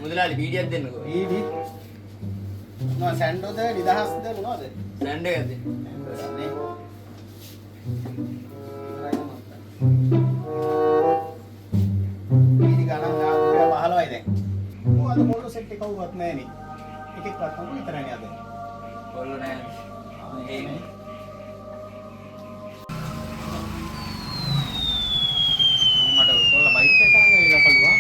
මුදලාලි වීඩියෝක් දෙන්නකෝ. වීඩි නෝ සැන්ඩෝද නිදහස්ද මොනවද? සැන්ඩ් එකක් දෙන්න. නේ. වීඩි ගණන් 15යි දැන්. මොකද පොල්ලෝ සෙට් එක කවුවත් නැහැ නේ. එකෙක්වත් නෝ විතරනේ අද. පොල්ලෝ නැහැ. මේ මට පොල්ලා බයික් එකට ගිහලා කළුවා.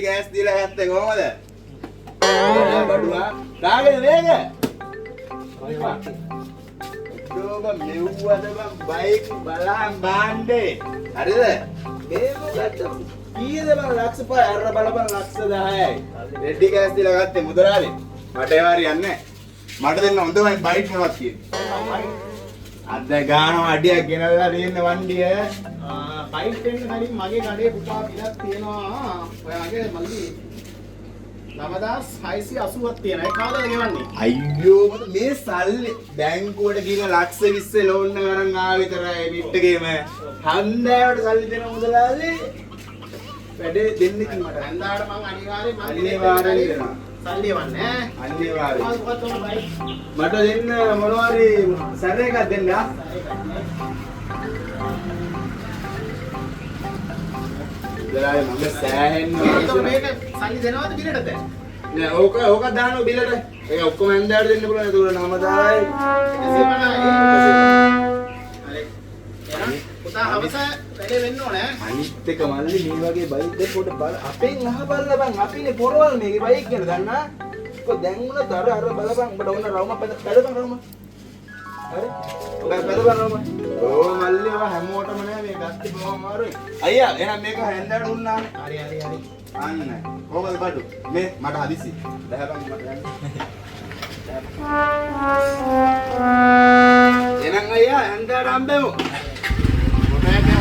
ගෑස් දීලා හැත්තේ කොහමද? බඩුවා. ඩාගෙන වේග. ඔබ මෙව්වද මම බයික් බලන් බාන්නේ. හරිද? මේ මොකද? කීයද මම ලක්ෂ 5 අර බලපන් ලක්ෂ 10යි. රෙඩි ගෑස් දීලා ගත්තේ මුදලාලි. මට ඒ හරියන්නේ නැහැ. මට දෙන්න හොඳමයි බයික් එකක් කියන්නේ. අද ගානම අඩියක් ගෙනල්ලා දෙන්න වණ්ඩිය. බයික් දෙන්න කලින් මගේ කඩේ පුතා පිටක් තියෙනවා. ඔයාගේ මල්ලි 9680ක් තියෙනවා. ඒ කාලේ ගෙවන්නේ. අයියෝ මට මේ සල්ලි බැංකුවට ගිහලා ලක්ෂ 20 ලෝන් එක අරන් ආව විතරයි පිට්ටකේම. හන්දෑවට සල්ලි දෙන මුදලාලි වැඩේ දෙන්න කි මට. හන්දාට මං අනිවාර්යෙන් දෙනවා. සල්ලි එවන්නේ ඈ. අනිවාර්යෙන්. මොකක්ද උන බයික්? මට දෙන්න මොනවා හරි සැර එකක් දෙන්න. මුදලාලි මම සෑහෙන්න මේක සල්ලි දෙනවද බිලටද? නෑ ඕක දාන්න බිලට. ඒක ඔක්කොම හන්දෑවට දෙන්න පුළුවන්. ඒක 90යි. පුතා හවස වැඩේ වෙන්න ඕනේ. අනිත් එක මල්ලි මේ වගේ බයික් දෙක පොඩ බල අපෙන් අහබල්ලා බං අපිනේ පොරවල් මේකේ බයික් කියලා දන්නා. කො දැන් උනත් අර බලපන් උඹට ඕන රවුම පැදපන් රවුම. හරි? ඔබ පැදපන් රවුම. ඕ මල්ලි ඔය හැමෝටම නෑ මේ ගස්ති බොහොම අමාරුයි. අයියා එහෙනම් මේක හැන්දෑවට උන්නානේ. හරි. අන්න. කොහොමද බඩු? මේ මට හදිසි. දැහපන් මට යන්න. එහෙනම් අයියා හැන්දෑවට හම්බෙමු.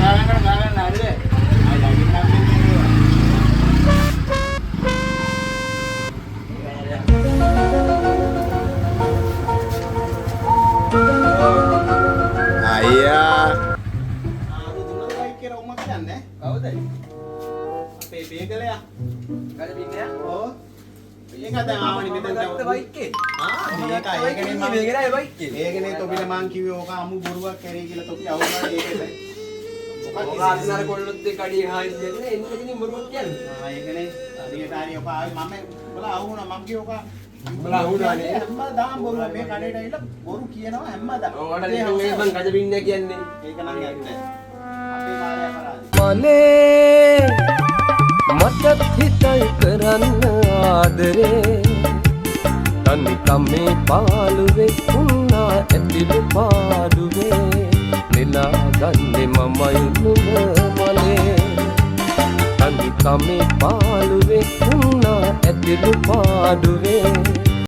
ගාගන්න හරිද? අයියා දුන්නද බයික් කියලා උඹ කියන්නේ? කවුද? අපේ බේකලයා. කඩ බින්නයා? ඔව්. මේක දැන් ආවනේ මෙතන ගත්ත බයික් එකේ. ඒකනේ මම මේකනේ බයික් එකේ. ඒකනේ තොපිට මං කිව්වේ ඕක අමු බොරුවක් කරේ කියලා තොපි අවුරුනා ඒකද? ඔක අස්සාර කොල්ලොත් එක්ක අඩිය හායි දෙන්නේ එන්නකදී මොරුවක් කියන්නේ. ඒකනේ හරියට හරි ඔක ආවේ මම බලා අහුණා මං කිව්ව ඔක බලා අහුණානේ. හැමදාම බොරුව මේ කඩේට ඇවිල්ලා බොරු කියනවා හැමදාම. ඔයාලට ඉතින් මේ මං ගජ බින්නෑ කියන්නේ. ඒක නම් ඇත්ත. අපේ කාලේ අපරාධ. මනේ මටත් හිතයි කරන්න ආදරේ තනි කමේ පාළුවේ උන්නා ඇතිලු පාඩුවේ නෙලා ගන්නේ මමයි නුඹ මනේ තනි කමේ පාළුවේ උන්නා ඇතිලු පාඩුවේ